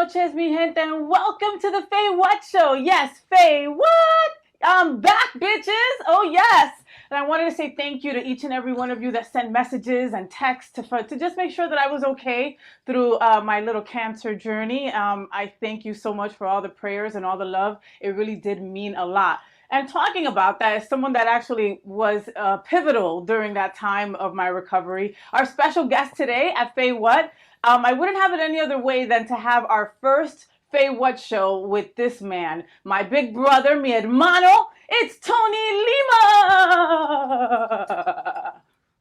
noches, mi gente, and welcome to the FayWhat Show. Yes, FayWhat! I'm back, bitches! Oh, yes! And I wanted to say thank you to each and every one of you that sent messages and texts to just make sure that I was okay through my little cancer journey. I thank you so much for all the prayers and all the love. It really did mean a lot. And talking about that, as someone that actually was pivotal during that time of my recovery, our special guest today at FayWhat, I wouldn't have it any other way than to have our first FayWhat Show with this man, my big brother, mi hermano. It's Tony Lima.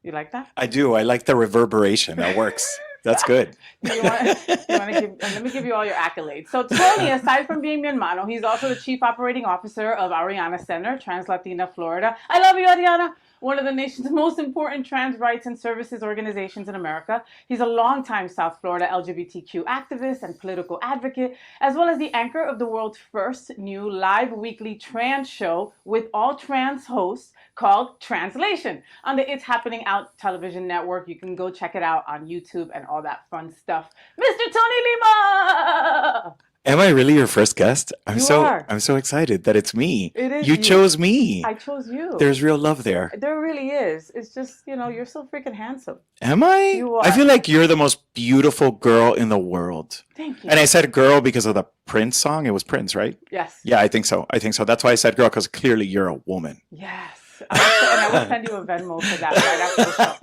You like that? I do. I like the reverberation. That works. That's good. Let me give you all your accolades. So Tony, aside from being mi hermano, he's also the Chief Operating Officer of Arianna Center, Trans Latina Florida. I love you, Arianna. One of the nation's most important trans rights and services organizations in America. He's a longtime South Florida LGBTQ activist and political advocate, as well as the anchor of the world's first new live weekly trans show with all trans hosts called Translation on the It's Happening Out television network. You can go check it out on YouTube and all that fun stuff. Mr. Tony Lima! Am I really your first guest? I'm are. so excited that it's me. It is you chose me. I chose you. There's real love there. There really is. It's just, you're so freaking handsome. Am I? You are. I feel like you're the most beautiful girl in the world. Thank you. And I said girl because of the Prince song. It was Prince, right? Yes. Yeah, I think so. That's why I said girl, because clearly you're a woman. Yes. I will send you a Venmo for that right after the show.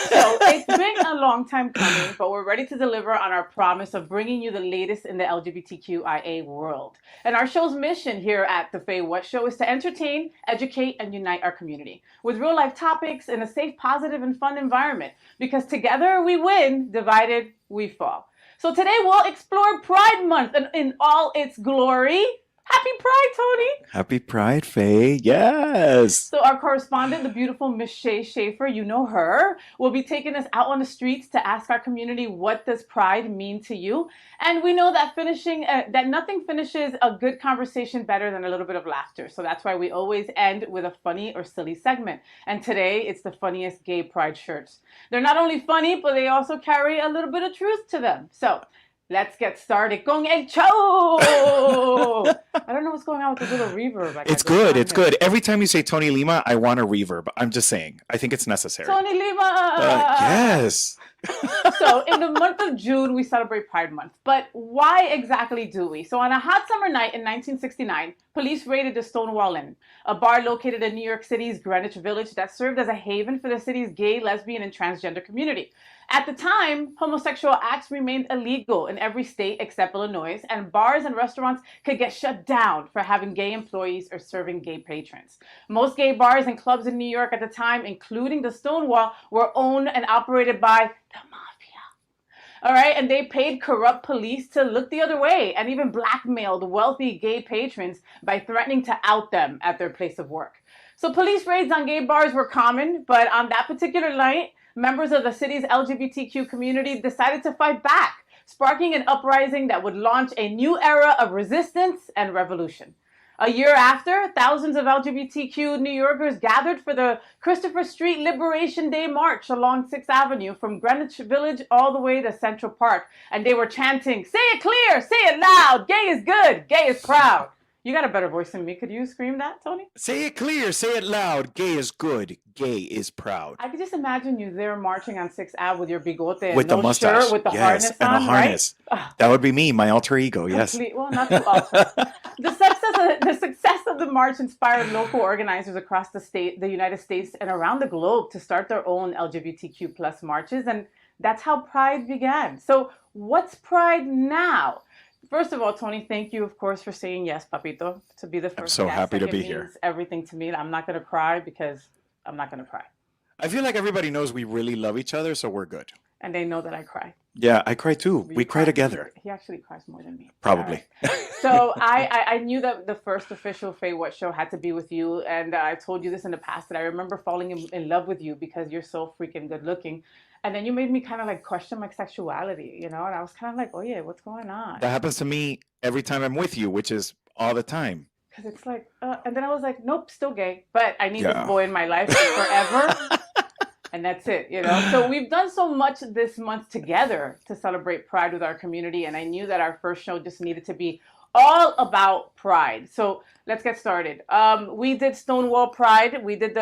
So it's been a long time coming, but we're ready to deliver on our promise of bringing you the latest in the LGBTQIA world. And our show's mission here at the FayWhat Show is to entertain, educate, and unite our community with real-life topics in a safe, positive, and fun environment. Because together we win, divided we fall. So today we'll explore Pride Month in all its glory. Happy Pride, Tony! Happy Pride, Faye. Yes! So our correspondent, the beautiful Miss Shay Schaefer, you know her, will be taking us out on the streets to ask our community, what does Pride mean to you? And we know that that nothing finishes a good conversation better than a little bit of laughter. So that's why we always end with a funny or silly segment. And today, it's the funniest gay Pride shirts. They're not only funny, but they also carry a little bit of truth to them. So let's get started con el show. I don't know what's going on with the little reverb. It's good. It's good. Every time you say Tony Lima, I want a reverb. I'm just saying. I think it's necessary. Tony Lima. Yes. So in the month of June, we celebrate Pride Month. But why exactly do we? So on a hot summer night in 1969, police raided the Stonewall Inn, a bar located in New York City's Greenwich Village that served as a haven for the city's gay, lesbian, and transgender community. At the time, homosexual acts remained illegal in every state except Illinois, and bars and restaurants could get shut down for having gay employees or serving gay patrons. Most gay bars and clubs in New York at the time, including the Stonewall, were owned and operated by the mafia. All right, and they paid corrupt police to look the other way and even blackmailed wealthy gay patrons by threatening to out them at their place of work. So police raids on gay bars were common, but on that particular night, members of the city's LGBTQ community decided to fight back, sparking an uprising that would launch a new era of resistance and revolution. A year after, thousands of LGBTQ New Yorkers gathered for the Christopher Street Liberation Day March along 6th Avenue from Greenwich Village all the way to Central Park. And they were chanting, "Say it clear, say it loud, gay is good, gay is proud." You got a better voice than me. Could you scream that, Tony? Say it clear, say it loud. Gay is good, gay is proud. I could just imagine you there marching on 6th Ave with your bigote and with the mustache, shirt, with the harness and on, a harness. Right? That would be me, my alter ego. Yes. Well, not too often. The success of the march inspired local organizers across the United States, and around the globe to start their own LGBTQ plus marches, and that's how Pride began. So, what's Pride now? First of all, Tony, thank you, of course, for saying yes, Papito, to be the first. I'm so happy to be here. It means everything to me. I'm not going to cry because I'm not going to cry. I feel like everybody knows we really love each other, so we're good. And they know that I cry. Yeah, I cry too. We cry together. He actually cries more than me. Probably. Right. So I knew that the first official FayWhat show had to be with you. And I told you this in the past, that I remember falling in love with you because you're so freaking good looking. And then you made me kind of like question my sexuality, and I was kind of like, oh yeah, what's going on? That happens to me every time I'm with you, which is all the time. Because it's like, and then I was like, nope, still gay, but I need this boy in my life forever. And that's it, you know. So we've done so much this month together to celebrate Pride with our community, and I knew that our first show just needed to be all about Pride. So let's get started. We did Stonewall Pride. We did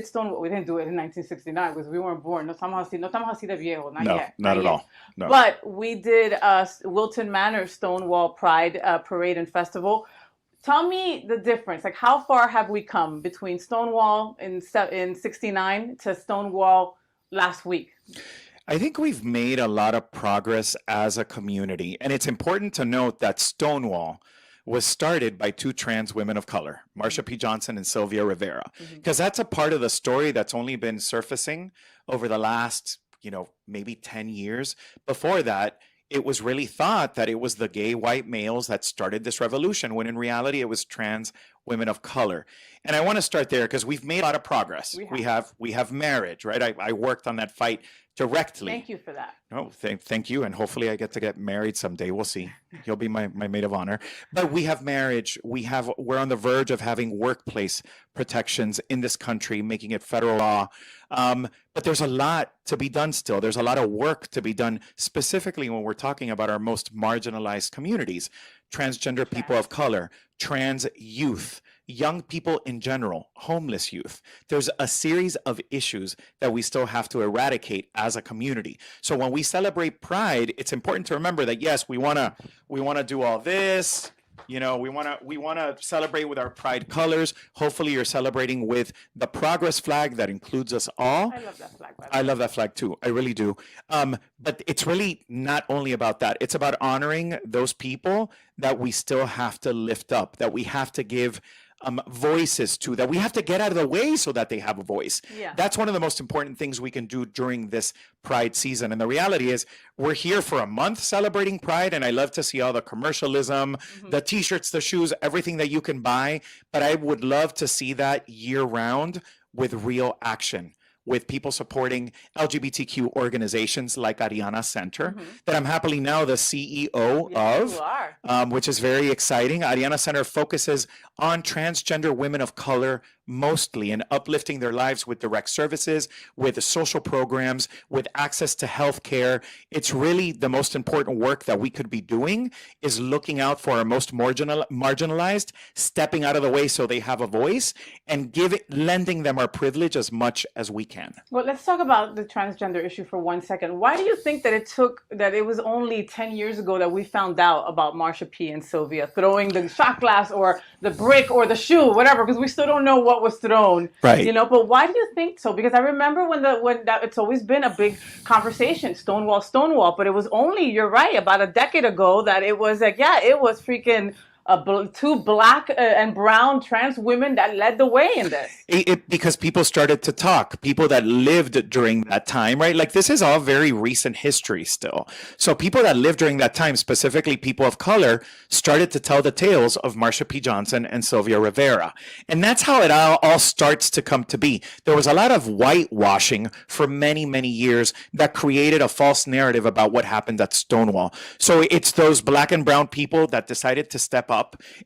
Stonewall. We didn't do it in 1969 because we weren't born. No estamos así de viejo. Not No, yet. not at yet. all. No. But we did Wilton Manors Stonewall Pride Parade and Festival. Tell me the difference. Like, how far have we come between Stonewall in 69 to Stonewall last week? I think we've made a lot of progress as a community. And it's important to note that Stonewall was started by two trans women of color, Marsha P. Johnson and Sylvia Rivera, because that's a part of the story that's only been surfacing over the last, maybe 10 years. Before that, it was really thought that it was the gay white males that started this revolution, when in reality it was trans women of color. And I want to start there because we've made a lot of progress. We have marriage, right? I worked on that fight directly. Thank you for that. Oh, thank you. And hopefully I get to get married someday. We'll see. You'll be my maid of honor. But we have marriage. We're on the verge of having workplace protections in this country, making it federal law. But there's a lot to be done still. There's a lot of work to be done, specifically when we're talking about our most marginalized communities, transgender people of color, trans youth, young people in general, homeless youth. There's a series of issues that we still have to eradicate as a community. So when we celebrate Pride, it's important to remember that, yes, we want to do all this. We want to celebrate with our Pride colors. Hopefully you're celebrating with the progress flag that includes us all. I love that flag. I love that flag too. I really do. But it's really not only about that. It's about honoring those people that we still have to lift up, that we have to give voices to, that we have to get out of the way so that they have a voice. Yeah. That's one of the most important things we can do during this Pride season. And the reality is we're here for a month celebrating Pride, and I love to see all the commercialism, the t-shirts, the shoes, everything that you can buy. But I would love to see that year round with real action, with people supporting LGBTQ organizations like Arianna Center, that I'm happily now the CEO of, You are. which is very exciting. Arianna Center focuses on transgender women of color mostly, and uplifting their lives with direct services, with social programs, with access to health care. It's really the most important work that we could be doing, is looking out for our most marginalized, stepping out of the way so they have a voice, and lending them our privilege as much as we can. Well, let's talk about the transgender issue for 1 second. Why do you think that it was only 10 years ago that we found out about Marsha P. and Sylvia throwing the shot glass or the brick or the shoe, whatever, because we still don't know what was thrown, right? But why do you think so? Because I remember when it's always been a big conversation, Stonewall, but it was only, you're right, about a decade ago that it was like, it was freaking two black and brown trans women that led the way in this. Because people started to talk, people that lived during that time, right? Like, this is all very recent history still. So people that lived during that time, specifically people of color, started to tell the tales of Marsha P. Johnson and Sylvia Rivera. And that's how it all starts to come to be. There was a lot of whitewashing for many, many years that created a false narrative about what happened at Stonewall. So it's those black and brown people that decided to step up.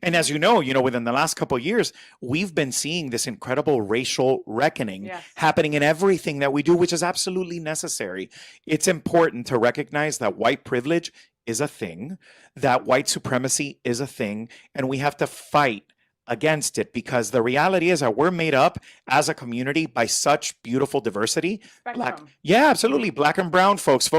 And as you know, within the last couple of years, we've been seeing this incredible racial reckoning happening in everything that we do, which is absolutely necessary. It's important to recognize that white privilege is a thing, that white supremacy is a thing, and we have to fight against it, because the reality is that we're made up as a community by such beautiful diversity. Absolutely. Black and brown folks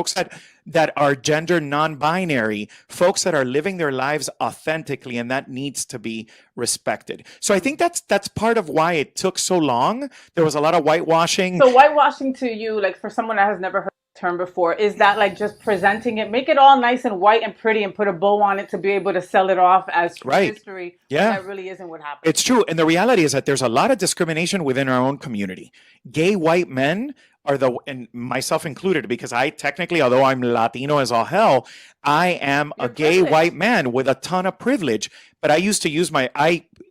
that are gender non-binary, folks that are living their lives authentically, and that needs to be respected. So I think that's part of why it took so long. There was a lot of whitewashing. So whitewashing to you, like, for someone that has never heard term before, is that like just presenting it, make it all nice and white and pretty and put a bow on it to be able to sell it off as history? That really isn't what happened. It's true. And the reality is that there's a lot of discrimination within our own community. Gay white men are and myself included, because I technically, although I'm Latino as all hell, I am a gay white man with a ton of privilege, but I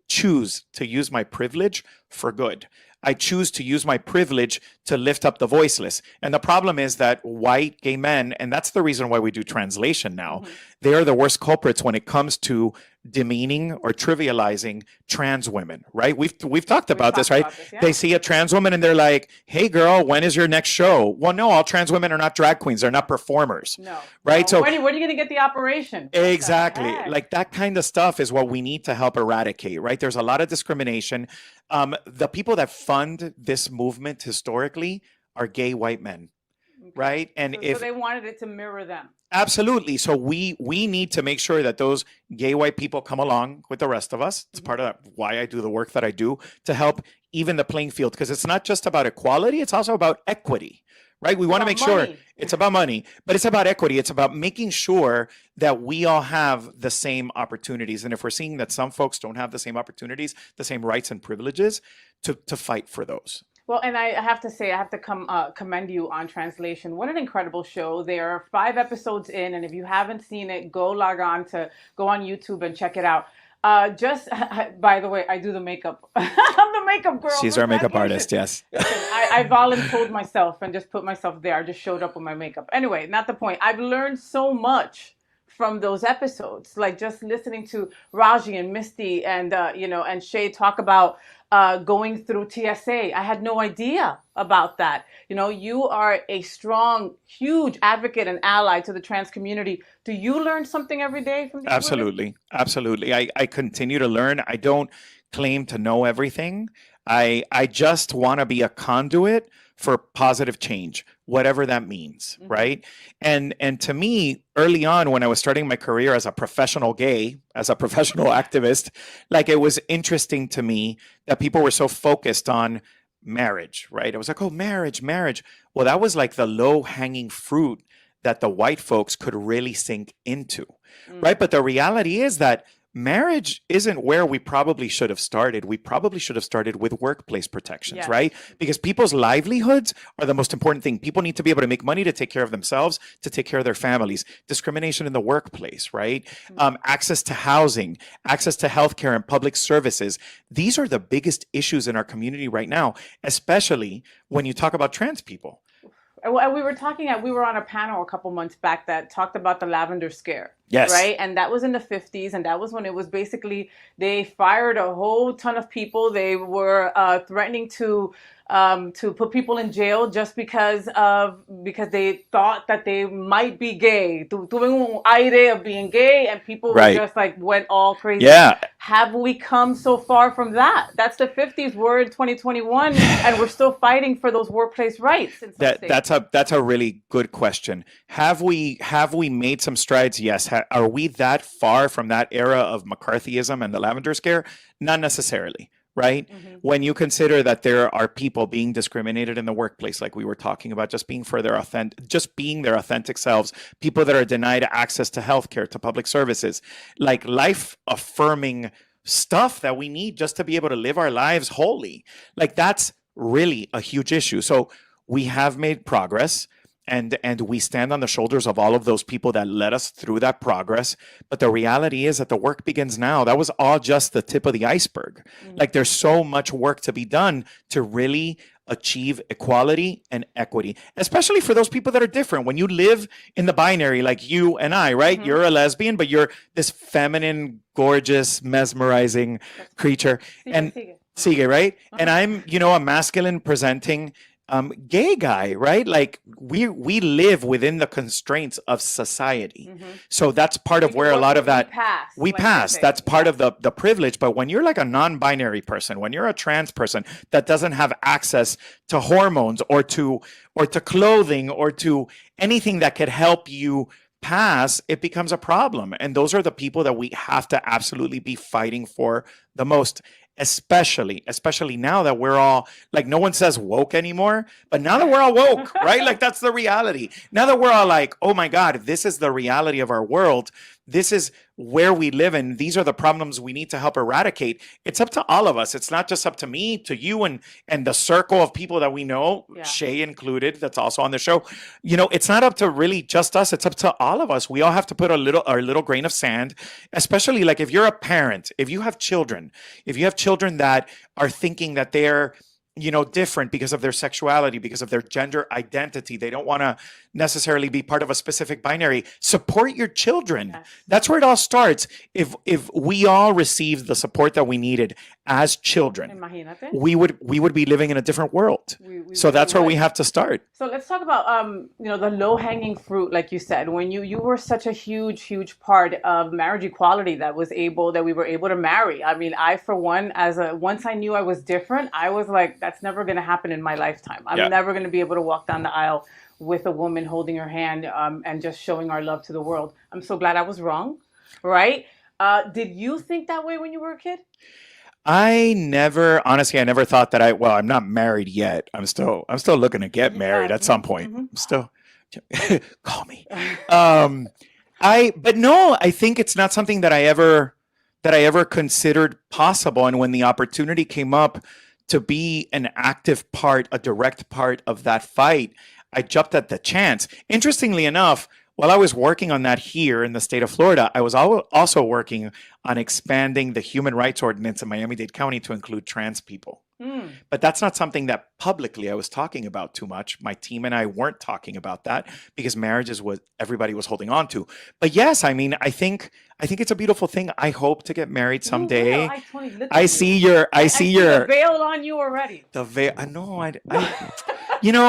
choose to use my privilege for good. I choose to use my privilege to lift up the voiceless. And the problem is that white gay men, and that's the reason why we do translation now, they are the worst culprits when it comes to demeaning or trivializing trans women, right? We've talked about this, right? They see a trans woman and they're like, hey girl, when is your next show? Well, no, all trans women are not drag queens. They're not performers. No. Right? No. So when are you going to get the operation? Exactly. Like that kind of stuff is what we need to help eradicate, right? There's a lot of discrimination. The people that fund this movement historically are gay white men. Right. And so they wanted it to mirror them. Absolutely. So we need to make sure that those gay white people come along with the rest of us. It's part of why I do the work that I do, to help even the playing field, because it's not just about equality, it's also about equity. Right? We want to make sure it's about money, but it's about equity. It's about making sure that we all have the same opportunities. And if we're seeing that some folks don't have the same opportunities, the same rights and privileges, to fight for those. Well, and I have to say, I have to commend you on translation. What an incredible show. There are 5 episodes in, and if you haven't seen it, go on YouTube and check it out. By the way, I do the makeup. I'm the makeup girl. She's our makeup artist, yes. I volunteered myself and just put myself there. I just showed up with my makeup. Anyway, not the point. I've learned so much from those episodes, like just listening to Raji and Misty and and Shay talk about going through TSA. I had no idea about that. You are a strong, huge advocate and ally to the trans community. Do you learn something every day from these Absolutely. Absolutely. I continue to learn. I don't claim to know everything. I just want to be a conduit for positive change, whatever that means, right? And to me, early on when I was starting my career as a professional gay, as a professional activist, like it was interesting to me that people were so focused on marriage, right? I was like, oh, marriage. Well, that was like the low-hanging fruit that the white folks could really sink into, right? But the reality is that marriage isn't where we probably should have started. We probably should have started with workplace protections, right? Because people's livelihoods are the most important thing. People need to be able to make money to take care of themselves, to take care of their families. Discrimination in the workplace, right? Access to housing, access to healthcare and public services. These are the biggest issues in our community right now, especially when you talk about trans people. We were on a panel a couple months back that talked about the lavender scare. Yes. Right. And that was in the 50s. And that was when it was basically they fired a whole ton of people. They were threatening to put people in jail just because they thought that they might be gay. Tuvieron un aire of being gay, and people just went all crazy. Yeah. Have we come so far from that? That's the 50s. We're in 2021, and we're still fighting for those workplace rights. In some states. That's a really good question. Have we made some strides? Yes. Are we that far from that era of McCarthyism and the lavender scare? Not necessarily. Right? When you consider that there are people being discriminated in the workplace, like we were talking about, just being their authentic selves, people that are denied access to healthcare, to public services, like life affirming stuff that we need just to be able to live our lives wholly. Like that's really a huge issue. So we have made progress. And we stand on the shoulders of all of those people that led us through that progress. But the reality is that the work begins now. That was all just the tip of the iceberg. Like there's so much work to be done to really achieve equality and equity, especially for those people that are different. When you live in the binary, like you and I, right? You're a lesbian, but you're this feminine, gorgeous, mesmerizing creature. Sigue, right? And I'm, a masculine presenting gay guy, right? Like we live within the constraints of society. So that's part of where a lot of that we pass. That's part of the privilege. But when you're like a non-binary person, when you're a trans person that doesn't have access to hormones or to clothing or to anything that could help you pass, it becomes a problem. And those are the people that we have to absolutely be fighting for the most. Especially now that we're all, like, no one says woke anymore, but now that we're all woke, right? Like, that's the reality. Now that we're all like, oh my God, this is the reality of our world, this is where we live and these are the problems we need to help eradicate, it's up to all of us. It's not just up to me, to you, and the circle of people that we know, Shay included, that's also on the show. It's not up to really just us. It's up to all of us. We all have to put our little grain of sand, especially like if you're a parent, if you have children that are thinking that they're different because of their sexuality, because of their gender identity. They don't want to necessarily be part of a specific binary. Support your children. Yes. That's where it all starts. If we all received the support that we needed as children, Imagínate. we would be living in a different world. So that's where we have to start. So let's talk about the low-hanging fruit, like you said, when you were such a huge part of marriage equality that we were able to marry. I mean, I for one, once I knew I was different, I was like, that's never going to happen in my lifetime. I'm never going to be able to walk down the aisle with a woman holding her hand and just showing our love to the world. I'm so glad I was wrong, right? Did you think that way when you were a kid? I never thought that I'm not married yet. I'm still looking to get married at some point. I'm still, call me. But no, I think it's not something that I ever considered possible. And when the opportunity came up to be an active part, a direct part of that fight, I jumped at the chance. Interestingly enough, while I was working on that here in the state of Florida, I was also working on expanding the human rights ordinance in Miami-Dade County to include trans people. But that's not something that publicly I was talking about too much. My team and I weren't talking about that because marriage is what everybody was holding on to. But yes, I mean, I think it's a beautiful thing. I hope to get married someday. I see your veil on you already. The veil. I know.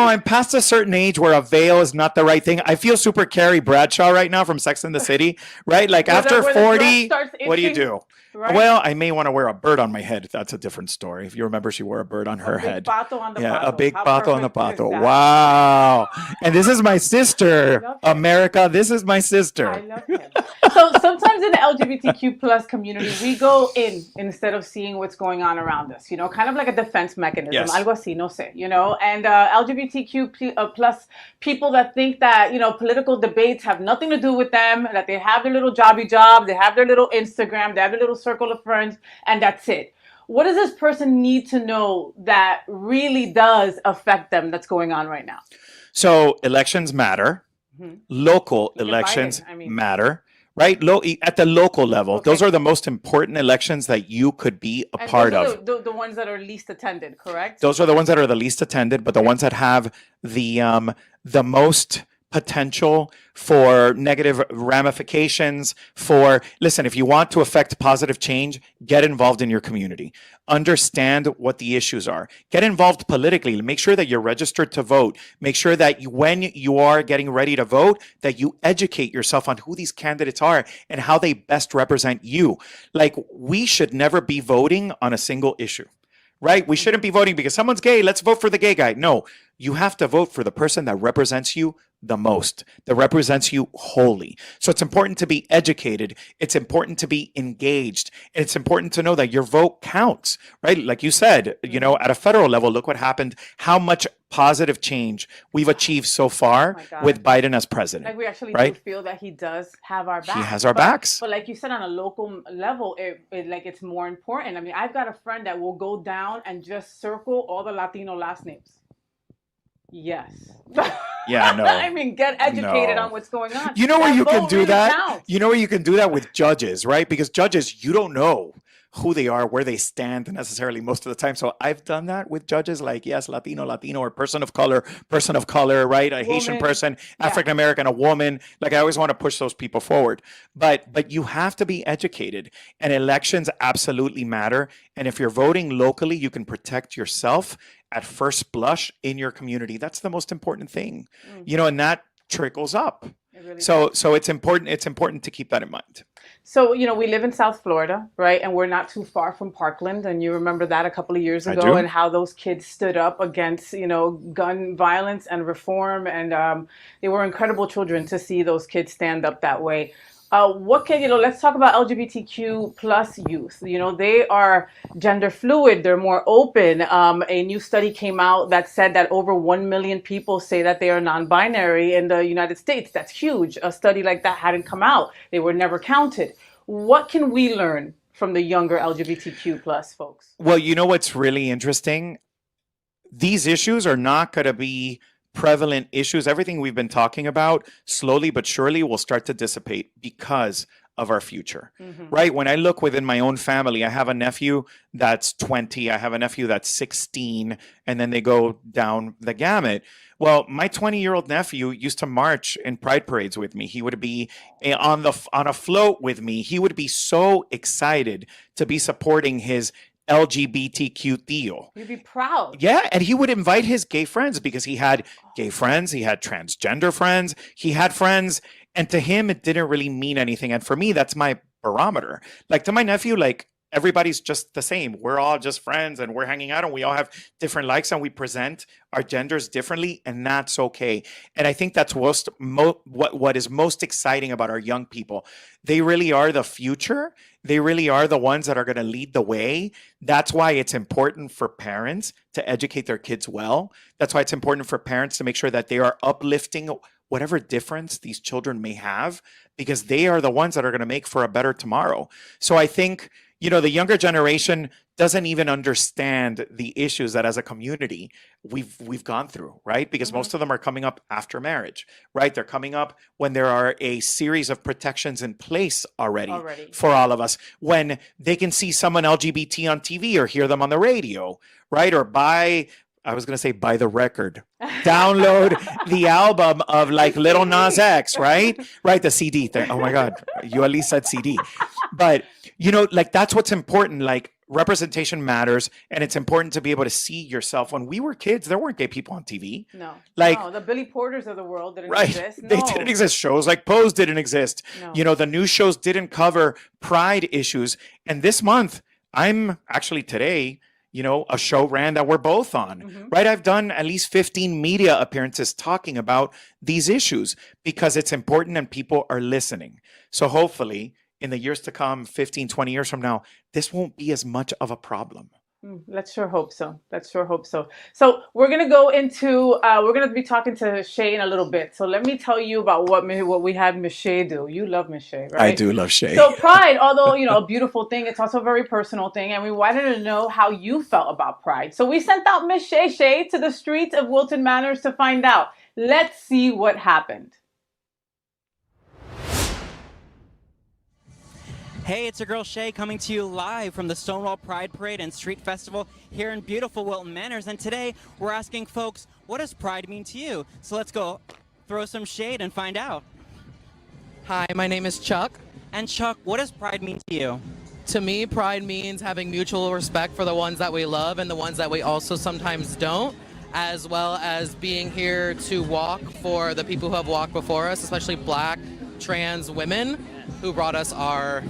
I'm past a certain age where a veil is not the right thing. I feel super Carrie Bradshaw right now from Sex and the City, right? Like after 40, what do you do? Right. Well, I may want to wear a bird on my head. That's a different story. If you remember, she wore a bird on her head. A big pato on the pato. Wow. And this is my sister, America. This is my sister. I love him. So sometimes in the LGBTQ plus community, we go in instead of seeing what's going on around us, kind of like a defense mechanism. Yes. Algo así, no sé, and LGBTQ plus people that think that, political debates have nothing to do with them, that they have their little jobby job, they have their little Instagram, they have their little circle of friends, and that's it. What does this person need to know that really does affect them that's going on right now? So elections matter. Local elections matter. Right? At the local level, those are the most important elections that you could be a part of. The ones that are least attended, correct? Those are the ones that are the least attended, but the ones that have the most potential for negative ramifications listen, if you want to affect positive change, get involved in your community. Understand what the issues are. Get involved politically. Make sure that you're registered to vote. Make sure that when you are getting ready to vote, that you educate yourself on who these candidates are and how they best represent you. Like, we should never be voting on a single issue. Right? We shouldn't be voting because someone's gay. Let's vote for the gay guy. No, you have to vote for the person that represents you the most, that represents you wholly. So it's important to be educated. It's important to be engaged. And it's important to know that your vote counts, right? Like you said, at a federal level, look what happened, how much positive change we've achieved so far with Biden as president. Like, we actually do feel that he does have our backs. He has our backs. But like you said, on a local level, it's more important. I mean, I've got a friend that will go down and just circle all the Latino last names. Yes. Yeah, no. I mean, get educated on what's going on. You know where you can do that? Counts. You know where you can do that with judges, right? Because judges, you don't know who they are, where they stand necessarily most of the time. So I've done that with judges like, yes, Latino, or person of color, right? A Haitian person, African American, a woman. Like, I always want to push those people forward. But you have to be educated, and elections absolutely matter. And if you're voting locally, you can protect yourself at first blush in your community. That's the most important thing, and that trickles up. Really so it's important to keep that in mind. So, we live in South Florida, right? And we're not too far from Parkland. And you remember that a couple of years ago, and how those kids stood up against, gun violence and reform. And they were incredible children to see those kids stand up that way. What can, let's talk about LGBTQ plus youth. They are gender fluid. They're more open. A new study came out that said that over 1 million people say that they are non-binary in the United States. That's huge. A study like that hadn't come out. They were never counted. What can we learn from the younger LGBTQ plus folks? Well, you know what's really interesting? These issues are not going to be prevalent issues. Everything we've been talking about slowly but surely will start to dissipate because of our future, right? When I look within my own family, I have a nephew that's 20, I have a nephew that's 16, and then they go down the gamut. Well, my 20-year-old nephew used to march in pride parades with me. He would be on a float with me. He would be so excited to be supporting his LGBTQ tío. You'd be proud. Yeah, and he would invite his gay friends because he had gay friends, he had transgender friends, he had friends, and to him it didn't really mean anything. And for me, that's my barometer. Like to my nephew, like everybody's just the same. We're all just friends and we're hanging out and we all have different likes and we present our genders differently, and that's okay. And I think that's what is most exciting about our young people. They really are the future. They really are the ones that are going to lead the way. That's why it's important for parents to educate their kids well. That's why it's important for parents to make sure that they are uplifting whatever difference these children may have, because they are the ones that are going to make for a better tomorrow. So I think, the younger generation doesn't even understand the issues that as a community we've gone through, right? Because most of them are coming up after marriage, right? They're coming up when there are a series of protections in place already for all of us, when they can see someone LGBT on TV or hear them on the radio, right? Or buy the record, download the album of like Little Nas X, right? Right, the CD thing. Oh my God, you at least said CD. But, like that's what's important. Like representation matters, and it's important to be able to see yourself. When we were kids, there weren't gay people on TV. No. No, the Billy Porters of the world didn't exist. No. They didn't exist. Shows like Pose didn't exist. No. The news shows didn't cover pride issues. And this month, I'm actually today, a show ran that we're both on, right? I've done at least 15 media appearances talking about these issues because it's important and people are listening. So hopefully in the years to come, 15, 20 years from now, this won't be as much of a problem. Let's sure hope so. So we're going to go into, we're going to be talking to Shay in a little bit. So let me tell you about what we had Miss Shay do. You love Miss Shay, right? I do love Shay. So Pride, although, a beautiful thing, it's also a very personal thing. And we wanted to know how you felt about Pride. So we sent out Miss Shay to the streets of Wilton Manors to find out. Let's see what happened. Hey, it's your girl Shay coming to you live from the Stonewall Pride Parade and Street Festival here in beautiful Wilton Manors. And today we're asking folks, what does Pride mean to you? So let's go throw some shade and find out. Hi, my name is Chuck. And Chuck, what does Pride mean to you? To me, Pride means having mutual respect for the ones that we love and the ones that we also sometimes don't, as well as being here to walk for the people who have walked before us, especially Black, trans women who brought us our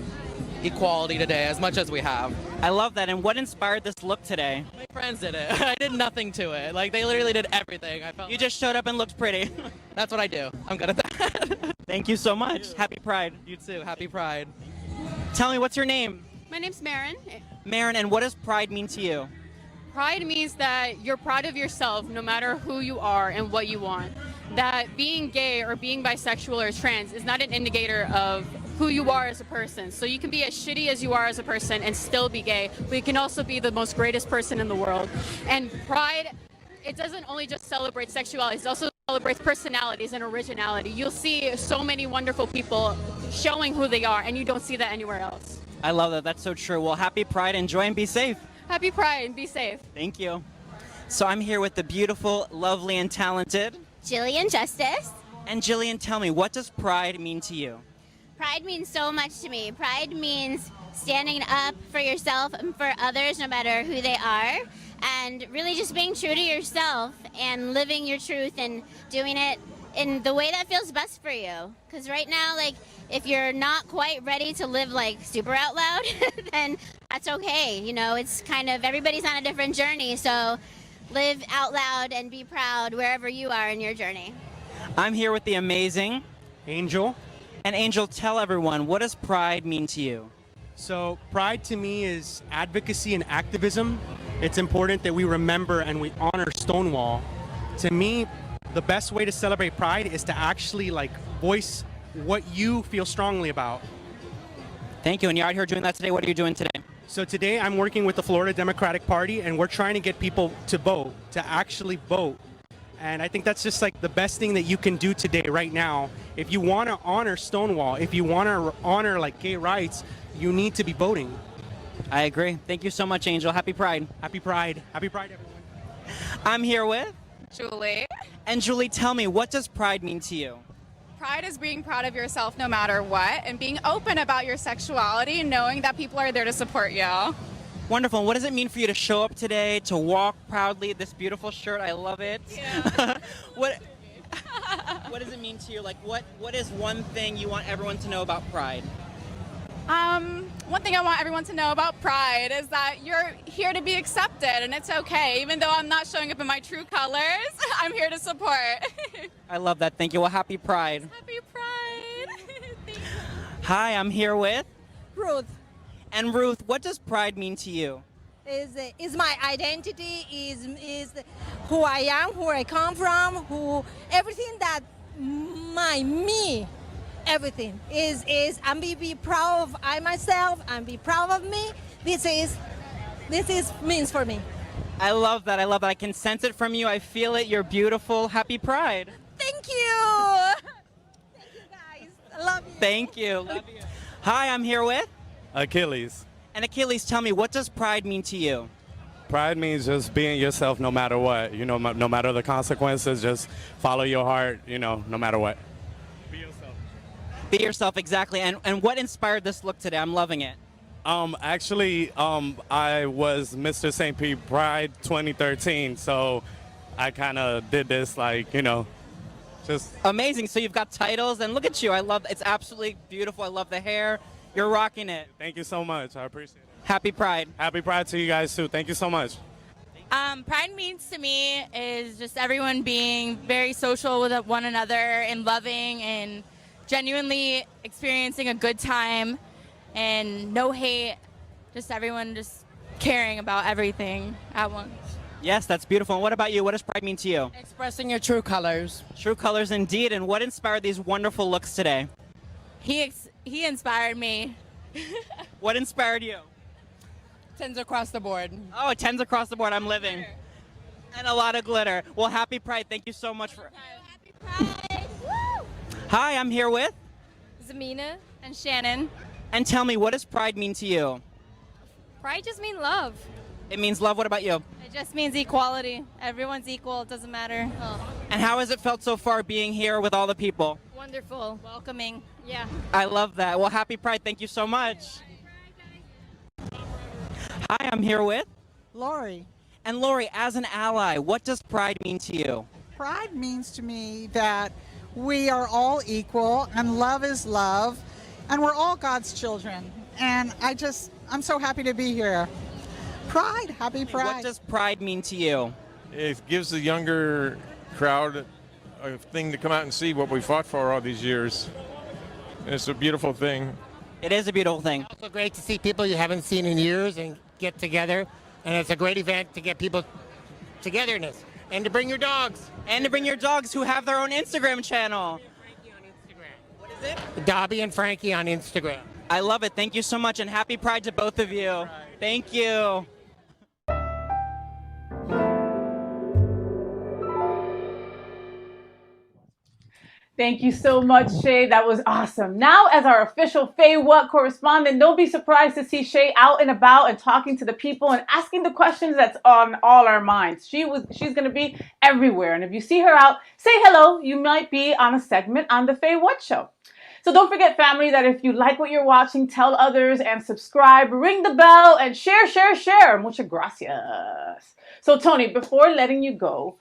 equality today as much as we have. I love that. And what inspired this look today? My friends did it. I did nothing to it. Like, they literally did everything. You just showed up and looked pretty. That's what I do. I'm good at that. Thank you so much. Happy Pride. You too. Happy Pride. Tell me, what's your name? My name's Marin. Marin, and what does Pride mean to you? Pride means that you're proud of yourself no matter who you are and what you want. That being gay or being bisexual or trans is not an indicator of who you are as a person. So you can be as shitty as you are as a person and still be gay, but you can also be the most greatest person in the world. And Pride, it doesn't only just celebrate sexuality, it also celebrates personalities and originality. You'll see so many wonderful people showing who they are, and you don't see that anywhere else. I love that. That's so true. Well, happy Pride. Enjoy and be safe. Happy Pride and be safe. Thank you. So I'm here with the beautiful, lovely, and talented Jillian Justice. And Jillian, tell me, what does Pride mean to you? Pride means so much to me. Pride means standing up for yourself and for others, no matter who they are, and really just being true to yourself and living your truth and doing it in the way that feels best for you. Because right now, like, if you're not quite ready to live like super out loud, then that's okay. It's kind of, everybody's on a different journey, so live out loud and be proud wherever you are in your journey. I'm here with the amazing Angel. And Angel, tell everyone, what does pride mean to you? So pride to me is advocacy and activism. It's important that we remember and we honor Stonewall. To me, the best way to celebrate pride is to actually like voice what you feel strongly about. Thank you. And you're out here doing that today. What are you doing today? So today I'm working with the Florida Democratic Party, and we're trying to get people to vote, to actually vote. And I think that's just like the best thing that you can do today, right now. If you want to honor Stonewall, if you want to honor like gay rights, you need to be voting. I agree. Thank you so much, Angel. Happy Pride. Happy Pride. Happy Pride, everyone. I'm here with Julie. And Julie, tell me, what does pride mean to you? Pride is being proud of yourself no matter what, and being open about your sexuality, knowing that people are there to support you. Wonderful. What does it mean for you to show up today, to walk proudly? This beautiful shirt, I love it. Yeah. What does it mean to you? Like, what is one thing you want everyone to know about pride? One thing I want everyone to know about pride is that you're here to be accepted, and it's okay. Even though I'm not showing up in my true colors, I'm here to support. I love that. Thank you. Well, happy Pride. Happy Pride. Thank you. Hi, I'm here with Ruth And Ruth. What does pride mean to you? is my identity, is who I am, who I come from, who everything that me. Everything is I'm be proud of I myself. I'm be proud of me. This is means for me. I love that. I love that. I can sense it from you. I feel it. You're beautiful. Happy Pride. Thank you. Thank you guys. I love you. Thank you. Love you. Hi, I'm here with Achilles. And Achilles. Tell me, what does pride mean to you? Pride means just being yourself no matter what. You know, no matter the consequences, just follow your heart, you know, no matter what. Be yourself. Be yourself, exactly. And what inspired this look today? I'm loving it. Actually, I was Mr. St. Pete Pride 2013, so I kind of did this like, you know, just... Amazing. So you've got titles, and look at you. I love it's absolutely beautiful. I love the hair. You're rocking it. Thank you so much. I appreciate it. Happy Pride. Happy Pride to you guys, too. Thank you so much. Pride means to me is just everyone being very social with one another and loving and genuinely experiencing a good time and no hate, just everyone just caring about everything at once. Yes, that's beautiful. And what about you? What does pride mean to you? Expressing your true colors. True colors indeed. And what inspired these wonderful looks today? He inspired me. What inspired you? Tens across the board. Oh, tens across the board. I'm living. And a lot of glitter. Well, happy Pride. Thank you so much for... Happy Pride. Woo! Hi, I'm here with... Zamina and Shannon. And tell me, what does pride mean to you? Pride just means love. It means love. What about you? It just means equality. Everyone's equal. It doesn't matter. And how has it felt so far being here with all the people? Wonderful. Welcoming. Yeah. I love that. Well, happy Pride. Thank you so much. Hi, I'm here with... Lori. And Lori, as an ally, what does pride mean to you? Pride means to me that we are all equal and love is love and we're all God's children. And I'm so happy to be here. Pride, happy Pride. What does pride mean to you? It gives the younger crowd a thing to come out and see what we fought for all these years. And it's a beautiful thing. It is a beautiful thing. It's also great to see people you haven't seen in years and get together. And it's a great event to get people togetherness. And to bring your dogs. And to bring your dogs who have their own Instagram channel. What is it? Dobby and Frankie on Instagram. I love it. Thank you so much. And happy Pride to both of you. Thank you. Thank you so much, Shay. That was awesome. Now, as our official FayWhat correspondent, don't be surprised to see Shay out and about and talking to the people and asking the questions that's on all our minds. She's going to be everywhere. And if you see her out, say hello. You might be on a segment on the FayWhat Show. So don't forget, family, that if you like what you're watching, tell others and subscribe, ring the bell, and share. Muchas gracias. So, Tony, before letting you go,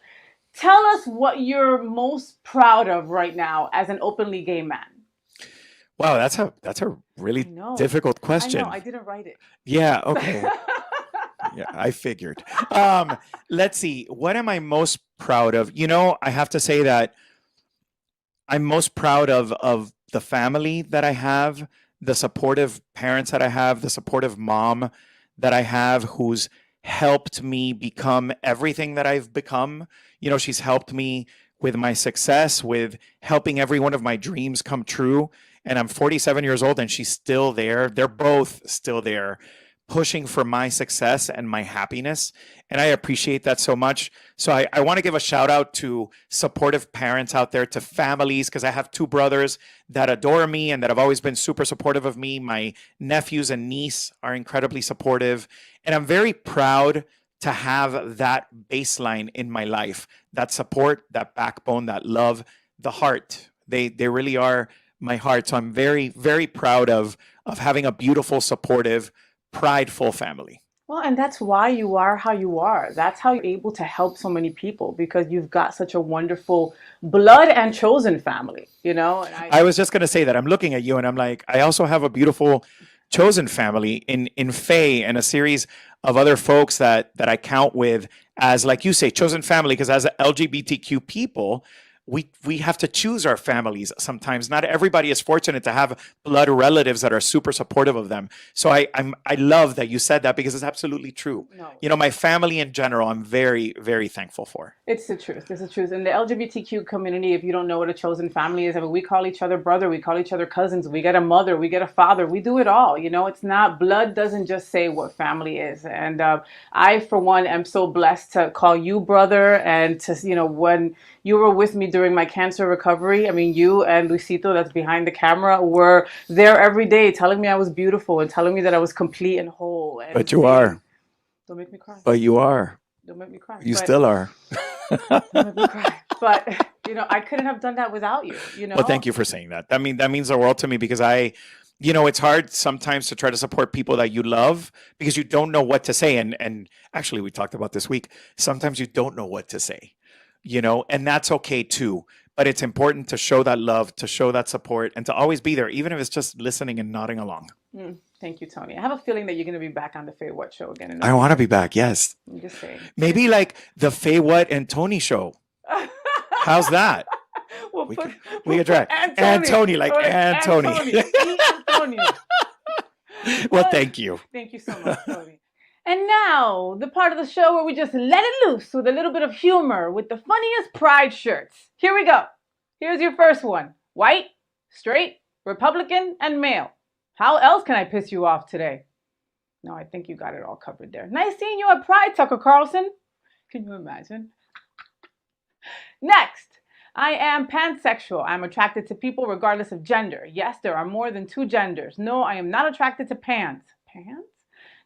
tell us what you're most proud of right now as an openly gay man. Wow, that's a really difficult question. I know, I didn't write it. Yeah, okay. Yeah, I figured. Let's see. What am I most proud of? You know, I have to say that I'm most proud of the family that I have, the supportive parents that I have, the supportive mom that I have, who's helped me become everything that I've become. You know, she's helped me with my success, with helping every one of my dreams come true. And I'm 47 years old and she's still there. They're both still there, pushing for my success and my happiness. And I appreciate that so much. So I want to give a shout out to supportive parents out there, to families, because I have two brothers that adore me and that have always been super supportive of me. My nephews and niece are incredibly supportive. And I'm very proud to have that baseline in my life, that support, that backbone, that love, the heart. They really are my heart. So I'm very, very proud of having a beautiful, supportive, prideful family. Well, and that's why you are how you are. That's how you're able to help so many people, because you've got such a wonderful blood and chosen family, you know? And I was just going to say that. I'm looking at you and I'm like, I also have a beautiful chosen family in Faye and a series of other folks that I count with as, like you say, chosen family, because as LGBTQ people, we have to choose our families sometimes. Not everybody is fortunate to have blood relatives that are super supportive of them. So I love that you said that, because it's absolutely true. No. You know, my family in general, I'm very, very thankful for. It's the truth. It's the truth. In the LGBTQ community, if you don't know what a chosen family is, I mean, we call each other brother, we call each other cousins, we get a mother, we get a father, we do it all. You know, it's not, blood doesn't just say what family is. And I, for one, am so blessed to call you brother, and to, you know, when you were with me during my cancer recovery, I mean, you and Luisito, that's behind the camera, were there every day telling me I was beautiful and telling me that I was complete and whole. And But you are. Don't make me cry. But you are. Don't make me cry. You still are. Don't make me cry. But, you know, I couldn't have done that without you, you know? Well, thank you for saying that. That means the world to me, because you know, it's hard sometimes to try to support people that you love because you don't know what to say. And actually, we talked about this week, sometimes you don't know what to say, you know, and that's okay too. But it's important to show that love, to show that support, and to always be there, even if it's just listening and nodding along. Thank you, Tony. I have a feeling that you're going to be back on the FayWhat Show again. I want to be back, yes. I'm just saying. Maybe like the FayWhat and Tony show. How's that? We could try. And Tony, like Tony. Well, thank you. Thank you so much, Tony. And now, the part of the show where we just let it loose with a little bit of humor with the funniest pride shirts. Here we go. Here's your first one. White, straight, Republican, and male. How else can I piss you off today? No, I think you got it all covered there. Nice seeing you at Pride, Tucker Carlson. Can you imagine? Next. I am pansexual. I'm attracted to people regardless of gender. Yes, there are more than two genders. No, I am not attracted to pans. Pans?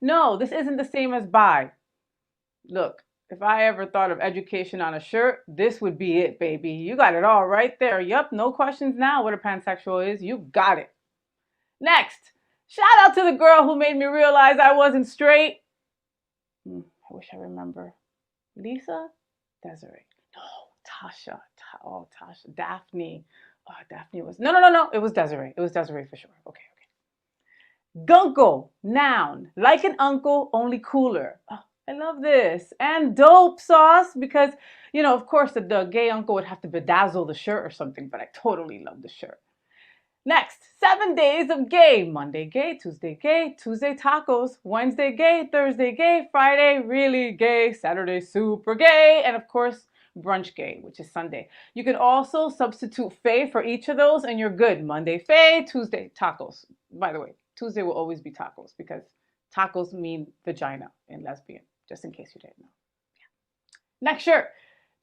No, this isn't the same as bi. Look, if I ever thought of education on a shirt, this would be it, baby. You got it all right there. Yup, no questions now what a pansexual is. You got it. Next, shout out to the girl who made me realize I wasn't straight. I wish I remember. Lisa? Desiree. No, Tasha. Tasha. Daphne. Oh, Daphne was... No. It was Desiree. It was Desiree for sure. Okay. Gunkle. Noun. Like an uncle, only cooler. Oh, I love this. And dope sauce, because, you know, of course, the gay uncle would have to bedazzle the shirt or something, but I totally love the shirt. Next, 7 days of gay. Monday gay, Tuesday tacos, Wednesday gay, Thursday gay, Friday really gay, Saturday super gay, and of course, brunch gay, which is Sunday. You can also substitute Faye for each of those and you're good. Monday Faye, Tuesday tacos. By the way, Tuesday will always be tacos because tacos mean vagina in lesbian, just in case you didn't know. Yeah. Next shirt.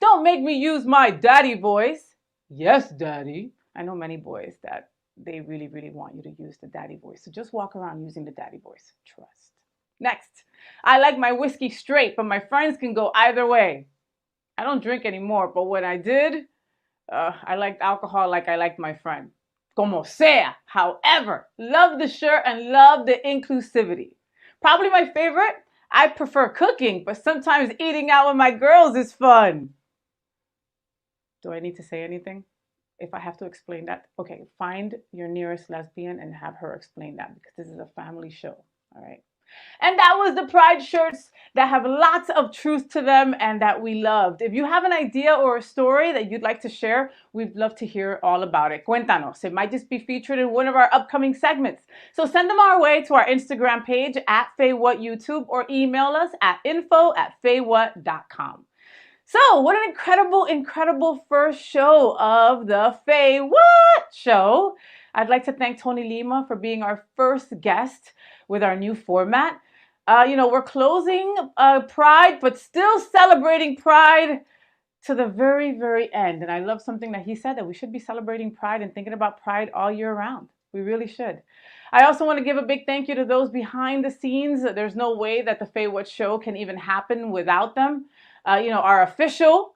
Don't make me use my daddy voice. Yes, daddy. I know many boys that they really, really want you to use the daddy voice. So just walk around using the daddy voice. Trust. Next. I like my whiskey straight, but my friends can go either way. I don't drink anymore, but when I did, I liked alcohol like I liked my friend. Como sea. However, love the shirt and love the inclusivity. Probably my favorite. I prefer cooking, but sometimes eating out with my girls is fun. Do I need to say anything? If I have to explain that, okay, find your nearest lesbian and have her explain that because this is a family show, all right? And that was the Pride shirts that have lots of truth to them and that we loved. If you have an idea or a story that you'd like to share, we'd love to hear all about it. Cuéntanos. It might just be featured in one of our upcoming segments. So send them our way to our Instagram page at FayWhat YouTube or email us at info@faywhat.com. So what an incredible first show of the FayWhat Show. I'd like to thank Tony Lima for being our first guest with our new format. We're closing Pride, but still celebrating Pride to the very, very end. And I love something that he said, that we should be celebrating Pride and thinking about Pride all year round. We really should. I also want to give a big thank you to those behind the scenes. There's no way that the FayWhat Show can even happen without them. Our official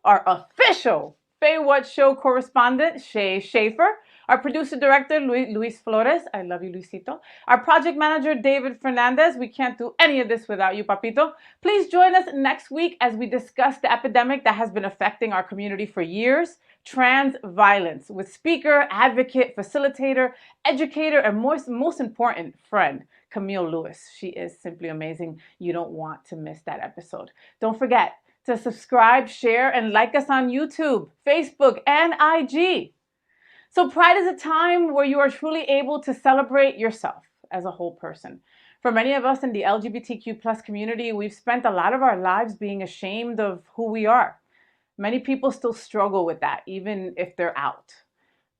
FayWhat Show correspondent, Shay Schaefer. Our producer director, Luis Flores. I love you, Luisito. Our project manager, David Fernandez. We can't do any of this without you, Papito. Please join us next week as we discuss the epidemic that has been affecting our community for years, trans violence, with speaker, advocate, facilitator, educator, and most important, friend, Camille Lewis. She is simply amazing. You don't want to miss that episode. Don't forget to subscribe, share, and like us on YouTube, Facebook, and IG. So Pride is a time where you are truly able to celebrate yourself as a whole person. For many of us in the LGBTQ+ community, we've spent a lot of our lives being ashamed of who we are. Many people still struggle with that, even if they're out.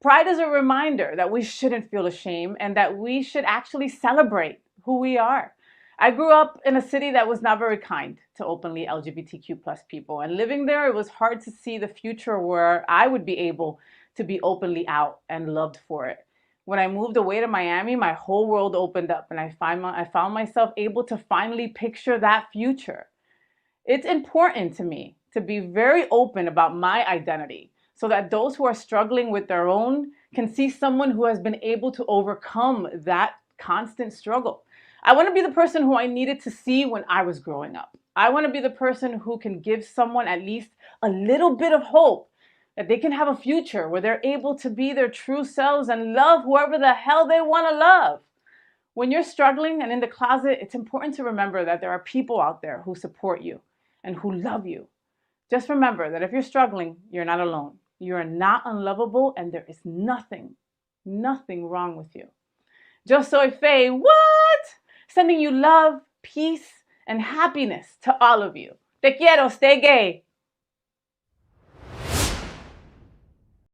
Pride is a reminder that we shouldn't feel ashamed and that we should actually celebrate who we are. I grew up in a city that was not very kind to openly LGBTQ+ people, and living there, it was hard to see the future where I would be able to be openly out and loved for it. When I moved away to Miami, my whole world opened up and I found myself able to finally picture that future. It's important to me to be very open about my identity so that those who are struggling with their own can see someone who has been able to overcome that constant struggle. I want to be the person who I needed to see when I was growing up. I want to be the person who can give someone at least a little bit of hope that they can have a future where they're able to be their true selves and love whoever the hell they want to love. When you're struggling and in the closet, it's important to remember that there are people out there who support you and who love you. Just remember that if you're struggling, you're not alone. You are not unlovable and there is nothing wrong with you. Yo soy FayWhat, sending you love, peace, and happiness to all of you. Te quiero, stay gay.